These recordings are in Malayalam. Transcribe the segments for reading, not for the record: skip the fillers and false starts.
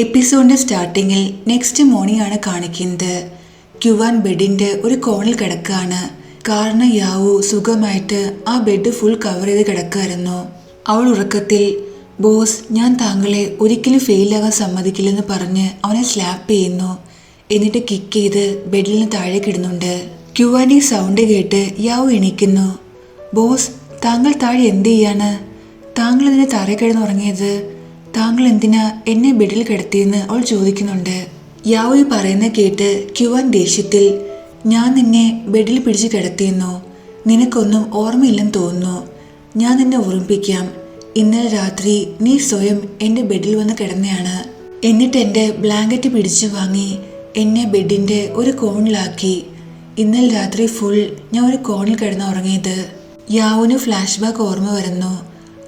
എപ്പിസോഡിന്റെ സ്റ്റാർട്ടിങ്ങിൽ നെക്സ്റ്റ് മോർണിംഗ് ആണ് കാണിക്കുന്നത്. ക്യുവാൻ ബെഡിന്റെ ഒരു കോണിൽ കിടക്കാണ്. കാരണം യാവു സുഖമായിട്ട് ആ ബെഡ് ഫുൾ കവർ ചെയ്ത് കിടക്കായിരുന്നു. അവൾ ഉറക്കത്തിൽ ബോസ്, ഞാൻ താങ്കളെ ഒരിക്കലും ഫെയിലാകാൻ സമ്മതിക്കില്ലെന്ന് പറഞ്ഞ് അവനെ സ്ലാപ്പ് ചെയ്യുന്നു. എന്നിട്ട് കിക്ക് ചെയ്ത് ബെഡിൽ നിന്ന് താഴേക്ക് ഇടുന്നുണ്ട്. ക്യുവാന്റെ സൗണ്ട് കേട്ട് യാവു എണീക്കുന്നു. ബോസ്, താങ്കൾ താഴെ എന്ത് ചെയ്യാണ്? താങ്കൾ ഇതിനെ തറ കിടന്ന് ഉറങ്ങിയത്? താങ്കൾ എന്തിനാ എന്നെ ബെഡിൽ കിടത്തിയെന്ന് അവൾ ചോദിക്കുന്നുണ്ട്. യാവു പറയുന്ന കേട്ട് ക്യുവാൻ ദേഷ്യത്തിൽ, ഞാൻ നിന്നെ ബെഡിൽ പിടിച്ച് കിടത്തിയെന്നോ? നിനക്കൊന്നും ഓർമ്മയില്ലെന്ന് തോന്നുന്നു. ഞാൻ നിന്നെ ഓർമ്മിപ്പിക്കാം. ഇന്നലെ രാത്രി നീ സ്വയം എൻ്റെ ബെഡിൽ വന്ന് കിടന്നെയാണ്. എന്നിട്ട് എൻ്റെ ബ്ലാങ്കറ്റ് പിടിച്ചു വാങ്ങി എന്നെ ബെഡിൻ്റെ ഒരു കോണിലാക്കി. ഇന്നലെ രാത്രി ഫുൾ ഞാൻ ഒരു കോണിൽ കിടന്ന് ഉറങ്ങിയത്. യാവുന് ഫ്ലാഷ് ബാക്ക് ഓർമ്മ വരുന്നു.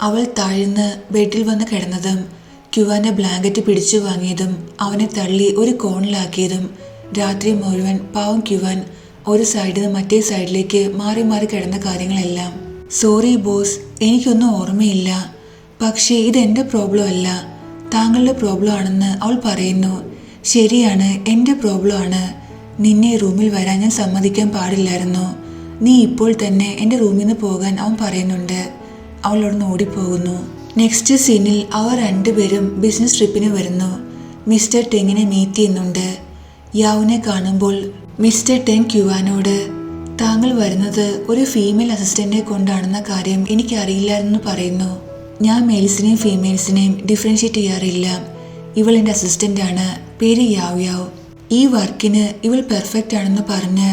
അവൾ താഴ്ന്ന് ബെഡിൽ വന്ന് കിടന്നതും ക്യുവാന്റെ ബ്ലാങ്കറ്റ് പിടിച്ചു വാങ്ങിയതും അവനെ തള്ളി ഒരു കോണിലാക്കിയതും രാത്രി മുഴുവൻ പാവം ക്യുവാൻ ഒരു സൈഡിൽ നിന്ന് മറ്റേ സൈഡിലേക്ക് മാറി മാറി കിടന്ന കാര്യങ്ങളെല്ലാം. സോറി ബോസ്, എനിക്കൊന്നും ഓർമ്മയില്ല. പക്ഷേ ഇതെൻ്റെ പ്രോബ്ലം അല്ല, താങ്കളുടെ പ്രോബ്ലം ആണെന്ന് അവൾ പറയുന്നു. ശരിയാണ്, എൻ്റെ പ്രോബ്ലം ആണ്. നിന്നെ റൂമിൽ വരാൻ ഞാൻ സമ്മതിക്കാൻ പാടില്ലായിരുന്നു. നീ ഇപ്പോൾ തന്നെ എൻ്റെ റൂമിൽ നിന്ന് പോകാൻ അവൻ പറയുന്നുണ്ട്. അവൾ അവിടുന്ന് ഓടിപ്പോകുന്നു. നെക്സ്റ്റ് സീനിൽ അവർ രണ്ടുപേരും ബിസിനസ് ട്രിപ്പിന് വരുന്നു. മിസ്റ്റർ ടെങ്ങിനെ മീറ്റ് ചെയ്യുന്നുണ്ട്. യാവുനെ കാണുമ്പോൾ മിസ്റ്റർ ടെങ് ക്യുവാനോട്, താങ്കൾ വരുന്നത് ഒരു ഫീമെയിൽ അസിസ്റ്റന്റിനെ കൊണ്ടാണെന്ന കാര്യം എനിക്കറിയില്ലായിരുന്നു പറയുന്നു. ഞാൻ മെയിൽസിനെയും ഫീമെയിൽസിനെയും ഡിഫറൻഷ്യേറ്റ് ചെയ്യാറില്ല. ഇവൾ എൻ്റെ അസിസ്റ്റന്റ് ആണ്. പേര് യാവ് യാവ്. ഈ വർക്കിന് ഇവൾ പെർഫെക്റ്റ് ആണെന്ന് പറഞ്ഞ്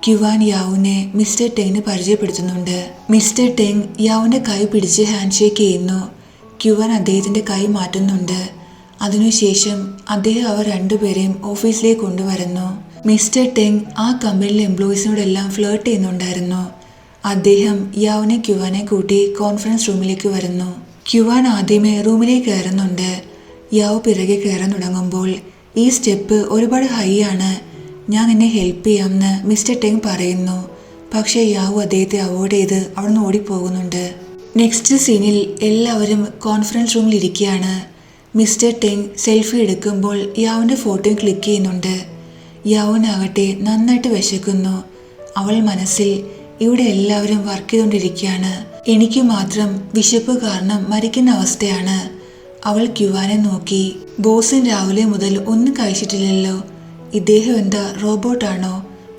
ക്യുവാൻ യാവുനെ മിസ്റ്റർ ടെങ്ങിന് പരിചയപ്പെടുത്തുന്നുണ്ട്. മിസ്റ്റർ ടെങ് യാവുന്റെ കൈ പിടിച്ച് ഹാൻഡ് ഷേക്ക് ചെയ്യുന്നു. ക്യുവാൻ അദ്ദേഹത്തിന്റെ കൈ മാറ്റുന്നുണ്ട്. അതിനുശേഷം അദ്ദേഹം അവർ രണ്ടുപേരെയും ഓഫീസിലേക്ക് കൊണ്ടുവരുന്നു. മിസ്റ്റർ ടെങ് ആ കമ്പനിയിലെ എംപ്ലോയീസിനോടെല്ലാം ഫ്ലേർട്ട് ചെയ്യുന്നുണ്ടായിരുന്നു. അദ്ദേഹം യാവുനെ ക്യുവാനെ കൂട്ടി കോൺഫറൻസ് റൂമിലേക്ക് വരുന്നു. ക്യുവാൻ ആദ്യമേ റൂമിലേക്ക് കയറുന്നുണ്ട്. യാവ് പിറകെ കയറാൻ തുടങ്ങുമ്പോൾ, ഈ സ്റ്റെപ്പ് ഒരുപാട് ഹൈ ആണ്, ഞാൻ നിന്നെ ഹെൽപ്പ് ചെയ്യാമെന്ന് മിസ്റ്റർ ടെങ് പറയുന്നു. പക്ഷേ യാവു അദ്ദേഹത്തെ അവോയ്ഡ് ചെയ്ത് അവിടുന്ന് ഓടിപ്പോകുന്നുണ്ട്. നെക്സ്റ്റ് സീനിൽ എല്ലാവരും കോൺഫറൻസ് റൂമിൽ ഇരിക്കുകയാണ്. മിസ്റ്റർ ടെങ് സെൽഫി എടുക്കുമ്പോൾ യാവുവിൻ്റെ ഫോട്ടോയും ക്ലിക്ക് ചെയ്യുന്നുണ്ട്. യാവുവിനാകട്ടെ നന്നായിട്ട് വിശക്കുന്നു. അവൾ മനസ്സിൽ, ഇവിടെ എല്ലാവരും വർക്ക് ചെയ്തുകൊണ്ടിരിക്കുകയാണ്, എനിക്ക് മാത്രം വിശപ്പ് കാരണം മരിക്കുന്ന അവസ്ഥയാണ്. അവൾ ക്യുവാനെ നോക്കി, ബോസിൻ രാവിലെ മുതൽ ഒന്നും കഴിച്ചിട്ടില്ലല്ലോ, ഇദ്ദേഹം എന്താ റോബോട്ടാണോ?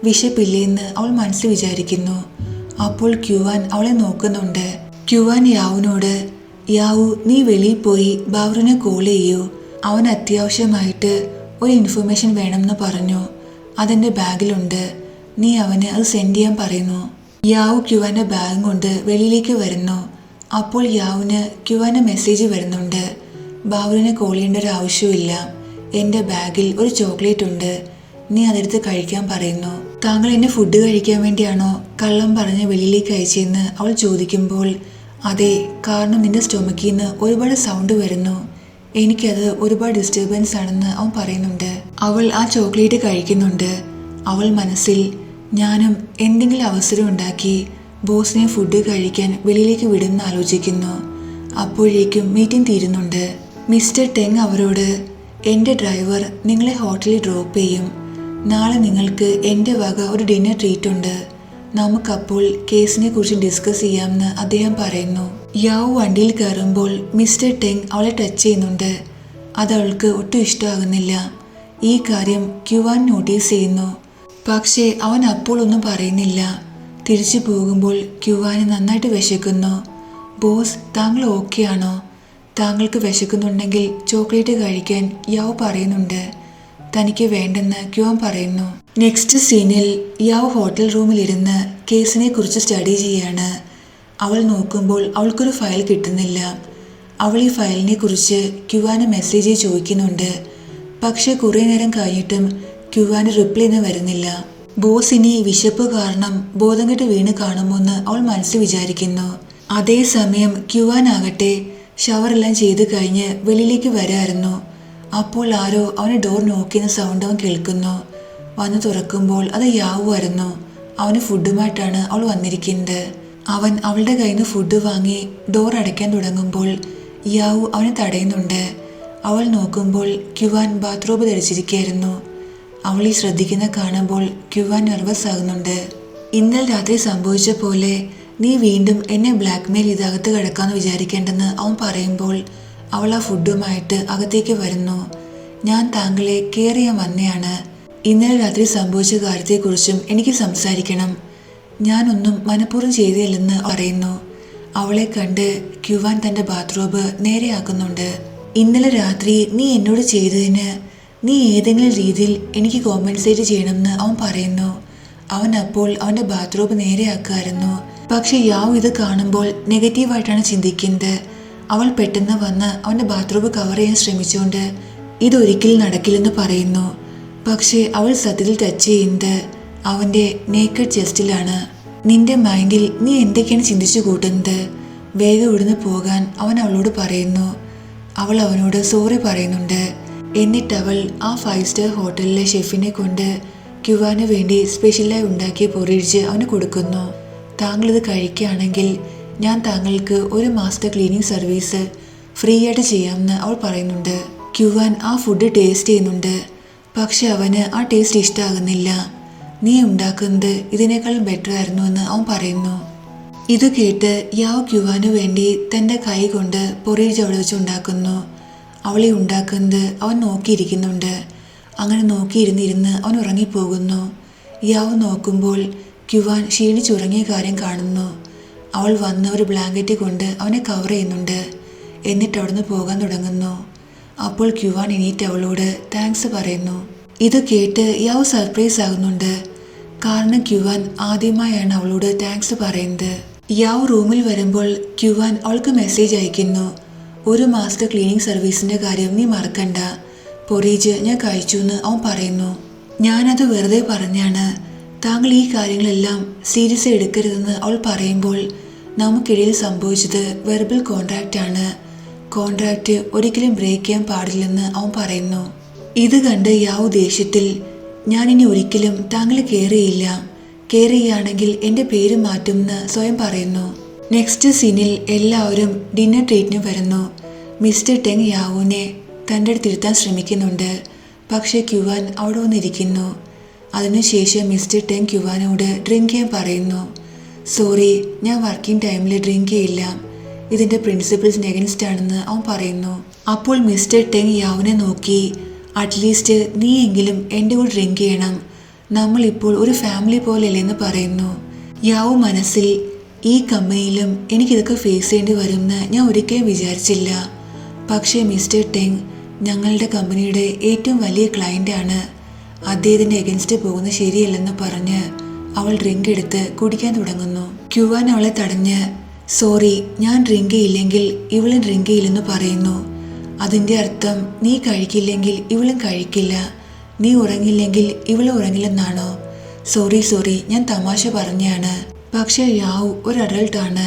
വിശപ്പില്ലേന്ന് അവൾ മനസ്സിൽ വിചാരിക്കുന്നു. അപ്പോൾ ക്യുവാൻ അവളെ നോക്കുന്നുണ്ട്. ക്യുവാൻ യാവുനോട്, യാവു, നീ വെളിയിൽ പോയി ബാവറിനെ കോൾ ചെയ്യൂ, അവൻ അത്യാവശ്യമായിട്ട് ഒരു ഇൻഫർമേഷൻ വേണമെന്ന് പറഞ്ഞു. അതെൻ്റെ ബാഗിലുണ്ട്, നീ അവന് അത് സെൻഡ് ചെയ്യാൻ പറയുന്നു. യാവു ക്യുവാൻ്റെ ബാഗും കൊണ്ട് വെളിയിലേക്ക് വരുന്നു. അപ്പോൾ യാവുന് ക്യുവാൻ്റെ മെസ്സേജ് വരുന്നുണ്ട്. ബാവറിനെ കോൾ ചെയ്യേണ്ട ഒരു ആവശ്യമില്ല, എൻ്റെ ബാഗിൽ ഒരു ചോക്ലേറ്റ് ഉണ്ട്, നീ അതെടുത്ത് കഴിക്കാൻ പറയുന്നു. താങ്കൾ എന്നെ ഫുഡ് കഴിക്കാൻ വേണ്ടിയാണോ കള്ളം പറഞ്ഞ് വെളിയിലേക്ക് അയച്ചെന്ന് അവൾ ചോദിക്കുമ്പോൾ, അതെ, കാരണം നിന്റെ സ്റ്റൊമക്കിൽ നിന്ന് ഒരുപാട് സൗണ്ട് വരുന്നു, എനിക്കത് ഒരുപാട് ഡിസ്റ്റർബൻസ് ആണെന്ന് അവൻ പറയുന്നുണ്ട്. അവൾ ആ ചോക്ലേറ്റ് കഴിക്കുന്നുണ്ട്. അവൾ മനസ്സിൽ, ഞാനും എന്തെങ്കിലും അവസരം ഉണ്ടാക്കി ബോസിനെ ഫുഡ് കഴിക്കാൻ വെളിയിലേക്ക് വിടുമെന്ന് ആലോചിക്കുന്നു. അപ്പോഴേക്കും മീറ്റിംഗ് തീരുന്നുണ്ട്. മിസ്റ്റർ ടെങ് അവരോട്, എൻ്റെ ഡ്രൈവർ നിങ്ങളെ ഹോട്ടലിൽ ഡ്രോപ്പ് ചെയ്യും. നാളെ നിങ്ങൾക്ക് എൻ്റെ വക ഒരു ഡിന്നർ ട്രീറ്റ് ഉണ്ട്. നമുക്കപ്പോൾ കേസിനെ കുറിച്ച് ഡിസ്കസ് ചെയ്യാമെന്ന് അദ്ദേഹം പറയുന്നു. യാവു വണ്ടിയിൽ കയറുമ്പോൾ മിസ്റ്റർ ടെങ് അവളെ ടച്ച് ചെയ്യുന്നുണ്ട്. അതവൾക്ക് ഒട്ടും ഇഷ്ടമാകുന്നില്ല. ഈ കാര്യം ക്യുവാൻ നോട്ടീസ് ചെയ്യുന്നു. പക്ഷേ അവൻ അപ്പോൾ ഒന്നും പറയുന്നില്ല. തിരിച്ചു പോകുമ്പോൾ ക്യുവാന് നന്നായിട്ട് വിശക്കുന്നു. ബോസ്, താങ്കൾ ഓക്കെ ആണോ? താങ്കൾക്ക് വിശക്കുന്നുണ്ടെങ്കിൽ ചോക്ലേറ്റ് കഴിക്കാൻ യാവ് പറയുന്നുണ്ട്. തനിക്ക് വേണ്ടെന്ന് ക്യുവാൻ പറയുന്നു. നെക്സ്റ്റ് സീനിൽ യാവ് ഹോട്ടൽ റൂമിലിരുന്ന് കേസിനെ കുറിച്ച് സ്റ്റഡി ചെയ്യാണ്. അവൾ നോക്കുമ്പോൾ അവൾക്കൊരു ഫയൽ കിട്ടുന്നില്ല. അവൾ ഈ ഫയലിനെ കുറിച്ച് ക്യുവാന് മെസ്സേജ് ചോദിക്കുന്നുണ്ട്. പക്ഷെ കുറേ നേരം കഴിഞ്ഞിട്ടും ക്യുവാന് റിപ്ലൈ ഒന്നും വരുന്നില്ല. ബോസ് ഇനി വിശപ്പ് കാരണം ബോധം കെട്ട് വീണ് കാണുമോന്ന് അവൾ മനസ്സിൽ വിചാരിക്കുന്നു. അതേസമയം ക്യുവാനാകട്ടെ ഷവറെല്ലാം ചെയ്ത് കഴിഞ്ഞ് വെളിയിലേക്ക് വരായിരുന്നു. അപ്പോൾ ആരോ അവന് ഡോർ നോക്കുന്ന സൗണ്ട് അവൻ കേൾക്കുന്നു. വന്ന് തുറക്കുമ്പോൾ അത് യാവു ആയിരുന്നു. അവന് ഫുഡുമായിട്ടാണ് അവൾ വന്നിരിക്കുന്നത്. അവൻ അവളുടെ കയ്യിൽ നിന്ന് ഫുഡ് വാങ്ങി ഡോർ അടയ്ക്കാൻ തുടങ്ങുമ്പോൾ യാവു അവനെ തടയുന്നുണ്ട്. അവൾ നോക്കുമ്പോൾ ക്യുവാൻ ബാത്റൂബ് ധരിച്ചിരിക്കുകയായിരുന്നു. അവളീ ശ്രദ്ധിക്കുന്ന കാണുമ്പോൾ ക്യുവാൻ നെർവസ് ആകുന്നുണ്ട്. ഇന്നലെ രാത്രി സംഭവിച്ച പോലെ നീ വീണ്ടും എന്നെ ബ്ലാക്ക്മെയിൽ ചെയ്ത് അകത്ത് കിടക്കാമെന്ന് വിചാരിക്കേണ്ടെന്ന് അവൻ പറയുമ്പോൾ അവൾ ആ ഫുഡുമായിട്ട് അകത്തേക്ക് വരുന്നു. ഞാൻ താങ്കളെ കെയർ ചെയ്യാൻ വന്നെയാണ്. ഇന്നലെ രാത്രി സംഭവിച്ച കാര്യത്തെക്കുറിച്ചും എനിക്ക് സംസാരിക്കണം. ഞാനൊന്നും മനഃപൂർവ്വം ചെയ്തില്ലെന്ന് പറയുന്നു. അവളെ കണ്ട് ക്യുവാൻ തൻ്റെ ബാത്റൂബ് നേരെയാക്കുന്നുണ്ട്. ഇന്നലെ രാത്രി നീ എന്നോട് ചെയ്തതിന് നീ ഏതെങ്കിലും രീതിയിൽ എനിക്ക് കോമ്പൻസേറ്റ് ചെയ്യണമെന്ന് അവൻ പറയുന്നു. അവൻ അപ്പോൾ അവൻ്റെ ബാത്റൂബ് നേരെയാക്കുമായിരുന്നു. പക്ഷെ യാവ് ഇത് കാണുമ്പോൾ നെഗറ്റീവായിട്ടാണ് ചിന്തിക്കുന്നത്. അവൾ പെട്ടെന്ന് വന്ന് അവൻ്റെ ബാത്റൂബ് കവർ ചെയ്യാൻ ശ്രമിച്ചുകൊണ്ട് ഇതൊരിക്കലും നടക്കില്ലെന്ന് പറയുന്നു. പക്ഷേ അവൾ സത്യത്തിൽ ടച്ച് ചെയ്യുന്നത് അവൻ്റെ നേക്കഡ് ചെസ്റ്റിലാണ്. നിന്റെ മൈൻഡിൽ നീ എന്തൊക്കെയാണ് ചിന്തിച്ചു കൂട്ടുന്നത്? വേഗം ഇവിടുന്ന് പോകാൻ അവൻ അവളോട് പറയുന്നു. അവൾ അവനോട് സോറി പറയുന്നുണ്ട്. എന്നിട്ട് അവൾ ആ 5 സ്റ്റാർ ഹോട്ടലിലെ ഷെഫിനെ കൊണ്ട് ക്യുവാന് വേണ്ടി സ്പെഷ്യലായി ഉണ്ടാക്കിയ പൊറിയിച്ച് അവന് കൊടുക്കുന്നു. താങ്കളിത് കഴിക്കുകയാണെങ്കിൽ ഞാൻ താങ്കൾക്ക് 1 മാസത്തെ ക്ലീനിങ് സർവീസ് ഫ്രീ ആയിട്ട് ചെയ്യാമെന്ന് അവൾ പറയുന്നുണ്ട്. ക്യുവാൻ ആ ഫുഡ് ടേസ്റ്റ് ചെയ്യുന്നുണ്ട്. പക്ഷെ അവന് ആ ടേസ്റ്റ് ഇഷ്ടമാകുന്നില്ല. നീ ഉണ്ടാക്കുന്നത് ഇതിനേക്കാളും ബെറ്റർ ആയിരുന്നു എന്ന് അവൻ പറയുന്നു. ഇത് കേട്ട് യാവ് ക്യുവാന് വേണ്ടി തൻ്റെ കൈ കൊണ്ട് പൊറിയിച്ച് അവിടെ വെച്ച് ഉണ്ടാക്കുന്നു. അവളെ ഉണ്ടാക്കുന്നത് അവൻ നോക്കിയിരിക്കുന്നുണ്ട്. അങ്ങനെ നോക്കിയിരുന്നിരുന്ന് അവൻ ഉറങ്ങിപ്പോകുന്നു. യാവ് നോക്കുമ്പോൾ ക്യുവാൻ ക്ഷീണിച്ചുറങ്ങിയ കാര്യം കാണുന്നു. അവൾ വന്ന് ഒരു ബ്ലാങ്കറ്റ് കൊണ്ട് അവനെ കവർ ചെയ്യുന്നുണ്ട്. എന്നിട്ട് അവിടുന്ന് പോകാൻ തുടങ്ങുന്നു. അപ്പോൾ ക്യുവാൻ എണീറ്റ് അവളോട് താങ്ക്സ് പറയുന്നു. ഇത് കേട്ട് യാവ് സർപ്രൈസ് ആകുന്നുണ്ട്. കാരണം ക്യുവാൻ ആദ്യമായാണ് അവളോട് താങ്ക്സ് പറയുന്നത്. യാവ് റൂമിൽ വരുമ്പോൾ ക്യുവാൻ അവൾക്ക് മെസ്സേജ് അയക്കുന്നു. 1 മാസത്തെ ക്ലീനിങ് സർവീസിൻ്റെ കാര്യം നീ മറക്കണ്ട. പൊറീജ് ഞാൻ കഴിച്ചു എന്ന് അവൻ പറയുന്നു. ഞാനത് വെറുതെ പറഞ്ഞാണ്. താങ്കൾ ഈ കാര്യങ്ങളെല്ലാം സീരിയസ് എടുക്കരുതെന്ന് അവൾ പറയുമ്പോൾ നമുക്കിടയിൽ സംഭവിച്ചത് വെർബൽ കോൺട്രാക്റ്റ് ആണ്. കോൺട്രാക്റ്റ് ഒരിക്കലും ബ്രേക്ക് ചെയ്യാൻ പാടില്ലെന്ന് അവൻ പറയുന്നു. ഇത് കണ്ട് യാവ് ദേഷ്യത്തിൽ ഞാനിനി ഒരിക്കലും താങ്കളെ കെയർ ചെയ്യില്ല. കെയർ ചെയ്യുകയാണെങ്കിൽ എൻ്റെ പേര് മാറ്റുമെന്ന് സ്വയം പറയുന്നു. നെക്സ്റ്റ് സീനിൽ എല്ലാവരും ഡിന്നർ ട്രീറ്റിന് വരുന്നു. മിസ്റ്റർ ടെങ് യാവുവിനെ തൻ്റെ അടുത്ത് ഇരുത്താൻ ശ്രമിക്കുന്നുണ്ട്. പക്ഷേ ക്യുവാൻ അവിടെ വന്നിരിക്കുന്നു. അതിനുശേഷം മിസ്റ്റർ ടെങ് ക്യുവാനോട് ഡ്രിങ്ക് ചെയ്യാൻ പറയുന്നു. സോറി, ഞാൻ വർക്കിംഗ് ടൈമിൽ ഡ്രിങ്ക് ചെയ്യില്ല. ഇതിൻ്റെ പ്രിൻസിപ്പിൾസിന് എഗൻസ്റ്റ് ആണെന്ന് അവൻ പറയുന്നു. അപ്പോൾ മിസ്റ്റർ ടെങ് യാവുവിനെ നോക്കി അറ്റ്ലീസ്റ്റ് നീയെങ്കിലും എൻ്റെ കൂടെ ഡ്രിങ്ക് ചെയ്യണം. നമ്മളിപ്പോൾ ഒരു ഫാമിലി പോലെയല്ലെന്ന് പറയുന്നു. യാവു മനസ്സിൽ ഈ കമ്പനിയിലും എനിക്കിതൊക്കെ ഫേസ് ചെയ്യേണ്ടി വരുമെന്ന് ഞാൻ ഒരിക്കലും വിചാരിച്ചില്ല. പക്ഷേ മിസ്റ്റർ ടെങ് ഞങ്ങളുടെ കമ്പനിയുടെ ഏറ്റവും വലിയ ക്ലയൻ്റാണ്. അദ്ദേഹത്തിൻ്റെ എഗൻസ്റ്റ് പോകുന്നത് ശരിയല്ലെന്ന് പറഞ്ഞ് അവൾ ഡ്രിങ്ക് എടുത്ത് കുടിക്കാൻ തുടങ്ങുന്നു. ക്യുവാൻ അവളെ തടഞ്ഞ് സോറി, ഞാൻ ഡ്രിങ്ക് ചെയ്യില്ലെങ്കിൽ ഇവളും ഡ്രിങ്ക് ചെയ്യില്ലെന്ന് പറയുന്നു. അതിൻ്റെ അർത്ഥം നീ കഴിക്കില്ലെങ്കിൽ ഇവളും കഴിക്കില്ല, നീ ഉറങ്ങില്ലെങ്കിൽ ഇവളും ഉറങ്ങില്ലെന്നാണോ? സോറി, ഞാൻ തമാശ പറഞ്ഞാണ്. പക്ഷേ യാവ് ഒരു അഡൾട്ടാണ്.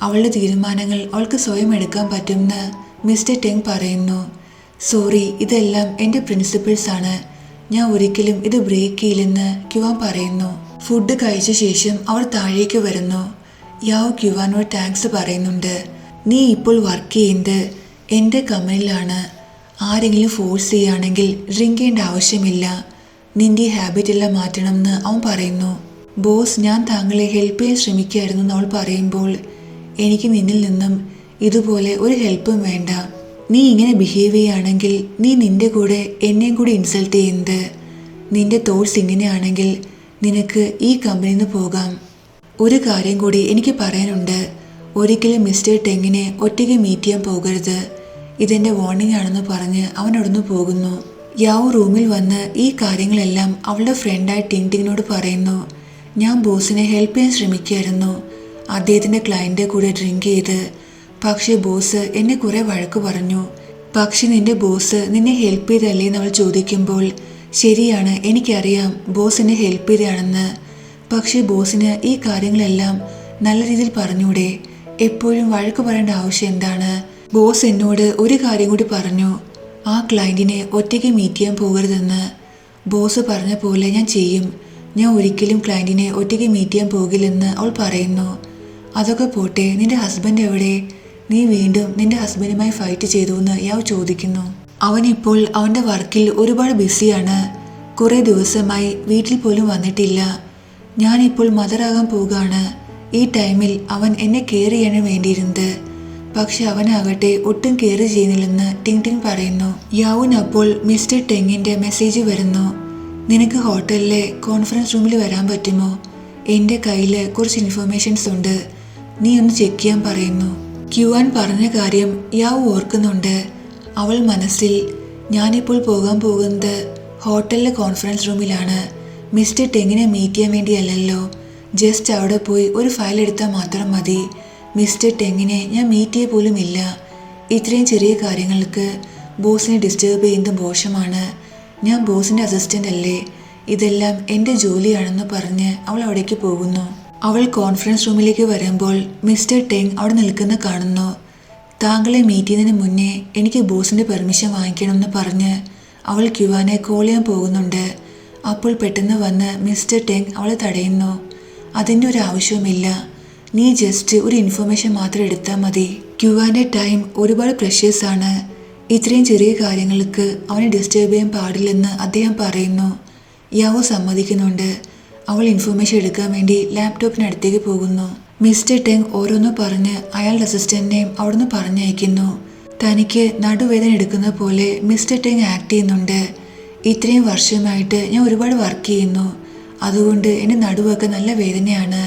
അവളുടെ തീരുമാനങ്ങൾ അവൾക്ക് സ്വയം എടുക്കാൻ പറ്റുമെന്ന് മിസ്റ്റർ ടെങ് പറയുന്നു. സോറി, ഇതെല്ലാം എൻ്റെ പ്രിൻസിപ്പിൾസ് ആണ്. ഞാൻ ഒരിക്കലും ഇത് ബ്രേക്ക് ചെയ്യില്ലെന്ന് ക്യുവാൻ പറയുന്നു. ഫുഡ് കഴിച്ച ശേഷം അവൾ താഴേക്ക് വരുന്നു. യാവ് ക്യുവാനോട് താങ്ക്സ് പറയുന്നുണ്ട്. നീ ഇപ്പോൾ വർക്ക് ചെയ്യുന്നത് എൻ്റെ കമ്പനിയിലാണ്. ആരെങ്കിലും ഫോഴ്സ് ചെയ്യുകയാണെങ്കിൽ ഡ്രിങ്ക് ചെയ്യേണ്ട ആവശ്യമില്ല. നിൻ്റെ ഹാബിറ്റ് എല്ലാം മാറ്റണമെന്ന് അവൻ പറയുന്നു. ബോസ്, ഞാൻ താങ്കളെ ഹെൽപ്പ് ചെയ്യാൻ ശ്രമിക്കുകയായിരുന്നു എന്ന് അവൾ പറയുമ്പോൾ എനിക്ക് നിന്നിൽ നിന്നും ഇതുപോലെ ഒരു ഹെൽപ്പും വേണ്ട. നീ ഇങ്ങനെ ബിഹേവ് ചെയ്യുകയാണെങ്കിൽ നീ നിൻ്റെ കൂടെ എന്നെയും കൂടി ഇൻസൾട്ട് ചെയ്യുന്നത്. നിൻ്റെ തോട്ട്സ് ഇങ്ങനെയാണെങ്കിൽ നിനക്ക് ഈ കമ്പനിയിൽ നിന്ന് പോകാം. ഒരു കാര്യം കൂടി എനിക്ക് പറയാനുണ്ട്. ഒരിക്കലും മിസ്റ്റർ ടെങ്ങിനെ ഒറ്റയ്ക്ക് മീറ്റ് ചെയ്യാൻ പോകരുത്. ഇതെൻ്റെ വാർണിംഗ് ആണെന്ന് പറഞ്ഞ് അവൻ അവിടുന്ന് പോകുന്നു. യാവ് റൂമിൽ വന്ന് ഈ കാര്യങ്ങളെല്ലാം അവളുടെ ഫ്രണ്ടായ ടിങ്ടിങ്ങിനോട് പറയുന്നു. ഞാൻ ബോസിനെ ഹെൽപ്പ് ചെയ്യാൻ ശ്രമിക്കുകയായിരുന്നു. അദ്ദേഹത്തിൻ്റെ ക്ലയൻറ്റ് കൂടെ ഡ്രിങ്ക് ചെയ്ത്. പക്ഷേ ബോസ് എന്നെ കുറേ വഴക്ക് പറഞ്ഞു. പക്ഷെ നിന്റെ ബോസ് നിന്നെ ഹെൽപ്പ് ചെയ്തല്ലേ എന്ന് അവൾ ചോദിക്കുമ്പോൾ ശരിയാണ്, എനിക്കറിയാം ബോസ് എന്നെ ഹെൽപ്പ് ചെയ്തതാണെന്ന്. പക്ഷേ ബോസിന് ഈ കാര്യങ്ങളെല്ലാം നല്ല രീതിയിൽ പറഞ്ഞൂടെ? എപ്പോഴും വഴക്ക് പറയേണ്ട ആവശ്യം എന്താണ്? ബോസ് എന്നോട് ഒരു കാര്യം കൂടി പറഞ്ഞു, ആ ക്ലയൻറ്റിനെ ഒറ്റയ്ക്ക് മീറ്റ് ചെയ്യാൻ പോകരുതെന്ന്. ബോസ് പറഞ്ഞ പോലെ ഞാൻ ചെയ്യും. ഞാൻ ഒരിക്കലും ക്ലയൻറ്റിനെ ഒറ്റയ്ക്ക് മീറ്റ് ചെയ്യാൻ പോകില്ലെന്ന് അവൾ പറയുന്നു. അതൊക്കെ പോട്ടെ, നിന്റെ ഹസ്ബൻഡ് എവിടെ? നീ വീണ്ടും നിന്റെ ഹസ്ബൻഡുമായി ഫൈറ്റ് ചെയ്തു എന്ന് യാവ് ചോദിക്കുന്നു. അവനിപ്പോൾ അവൻ്റെ വർക്കിൽ ഒരുപാട് ബിസിയാണ്. കുറേ ദിവസമായി വീട്ടിൽ പോലും വന്നിട്ടില്ല. ഞാനിപ്പോൾ മദറാകാൻ പോവുകയാണ്. ഈ ടൈമിൽ അവൻ എന്നെ കെയർ ചെയ്യാൻ വേണ്ടിയിരുന്നത്. പക്ഷെ അവനാകട്ടെ ഒട്ടും കെയർ ചെയ്യുന്നില്ലെന്ന് ടിങ് ടിങ് പറയുന്നു. യാവുന് അപ്പോൾ മിസ്റ്റർ ടെങ്ങിൻ്റെ മെസ്സേജ് വരുന്നു. നിനക്ക് ഹോട്ടലിലെ കോൺഫറൻസ് റൂമിൽ വരാൻ പറ്റുമോ? എൻ്റെ കയ്യിൽ കുറച്ച് ഇൻഫർമേഷൻസ് ഉണ്ട്, നീ ഒന്ന് ചെക്ക് ചെയ്യാൻ പറയുന്നു. ക്യുവാൻ പറഞ്ഞ കാര്യം യാവു ഓർക്കുന്നുണ്ട്. അവൾ മനസ്സിൽ, ഞാനിപ്പോൾ പോകാൻ പോകുന്നത് ഹോട്ടലിലെ കോൺഫറൻസ് റൂമിലാണ്. മിസ്റ്റർ ടെങ്ങിനെ മീറ്റ് ചെയ്യാൻ വേണ്ടിയല്ലല്ലോ. ജസ്റ്റ് അവിടെ പോയി ഒരു ഫയൽ എടുത്താൽ മാത്രം മതി. മിസ്റ്റർ ടെങ്ങിനെ ഞാൻ മീറ്റ് ചെയ്യ പോലും ഇല്ല. ഇത്രയും ചെറിയ കാര്യങ്ങൾക്ക് ബോസിനെ ഡിസ്റ്റർബ് ചെയ്യുന്നത് മോശമാണ്. ഞാൻ ബോസിൻ്റെ അസിസ്റ്റൻ്റ് അല്ലേ, ഇതെല്ലാം എൻ്റെ ജോലിയാണെന്ന് പറഞ്ഞ് അവൾ അവിടേക്ക് പോകുന്നു. അവൾ കോൺഫറൻസ് റൂമിലേക്ക് വരുമ്പോൾ മിസ്റ്റർ ടെങ് അവിടെ നിൽക്കുന്ന കാണുന്നു. താങ്കളെ മീറ്റ് ചെയ്യുന്നതിന് മുന്നേ എനിക്ക് ബോസിൻ്റെ പെർമിഷൻ വാങ്ങിക്കണമെന്ന് പറഞ്ഞ് അവൾ ക്യുവാനെ കോൾ ചെയ്യാൻ പോകുന്നുണ്ട്. അപ്പോൾ പെട്ടെന്ന് വന്ന് മിസ്റ്റർ ടെങ് അവളെ തടയുന്നു. അതിൻ്റെ ഒരു ആവശ്യവുമില്ല, നീ ജസ്റ്റ് ഒരു ഇൻഫർമേഷൻ മാത്രം എടുത്താൽ മതി. ക്യുവാൻ്റെ ടൈം ഒരുപാട് പ്രഷ്യസ് ആണ്. ഇത്രയും ചെറിയ കാര്യങ്ങൾക്ക് അവനെ ഡിസ്റ്റർബ് ചെയ്യാൻ പാടില്ലെന്ന് അദ്ദേഹം പറയുന്നു. യാവു സമ്മതിക്കുന്നുണ്ട്. അവൾ ഇൻഫർമേഷൻ എടുക്കാൻ വേണ്ടി ലാപ്ടോപ്പിനടുത്തേക്ക് പോകുന്നു. മിസ്റ്റർ ടെങ് ഓരോന്ന് പറഞ്ഞ് അയാളുടെ അസിസ്റ്റന്റിനെയും അവിടുന്ന് പറഞ്ഞയക്കുന്നു. തനിക്ക് നടുവേദന എടുക്കുന്ന പോലെ മിസ്റ്റർ ടെങ് ആക്ട് ചെയ്യുന്നുണ്ട്. ഇത്രയും വർഷമായിട്ട് ഞാൻ ഒരുപാട് വർക്ക് ചെയ്യുന്നു, അതുകൊണ്ട് എൻ്റെ നടുവൊക്കെ നല്ല വേദനയാണ്.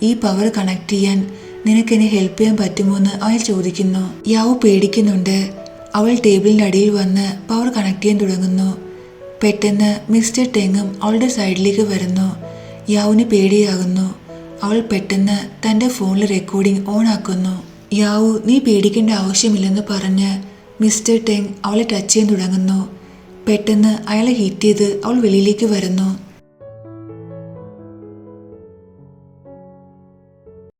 ഈ പവർ കണക്ട് ചെയ്യാൻ നിനക്കെന്നെ ഹെൽപ്പ് ചെയ്യാൻ പറ്റുമോ എന്ന് അയാൾ ചോദിക്കുന്നു. യാവു പേടിക്കുന്നുണ്ട്. അവൾ ടേബിളിൻ്റെ അടിയിൽ വന്ന് പവർ കണക്ട് ചെയ്യാൻ തുടങ്ങുന്നു. പെട്ടെന്ന് മിസ്റ്റർ ടെങ്ങും അവളുടെ സൈഡിലേക്ക് വരുന്നു. യാവുന് പേടിയാകുന്നു. അവൾ പെട്ടെന്ന് തൻ്റെ ഫോണിൽ റെക്കോർഡിംഗ് ഓൺ ആക്കുന്നു. യാവു, നീ പേടിക്കേണ്ട ആവശ്യമില്ലെന്ന് പറഞ്ഞ് മിസ്റ്റർ ടെങ് അവളെ ടച്ച് ചെയ്യാൻ തുടങ്ങുന്നു. പെട്ടെന്ന് അയാളെ ഹിറ്റ് ചെയ്ത് അവൾ വെളിയിലേക്ക് വരുന്നു.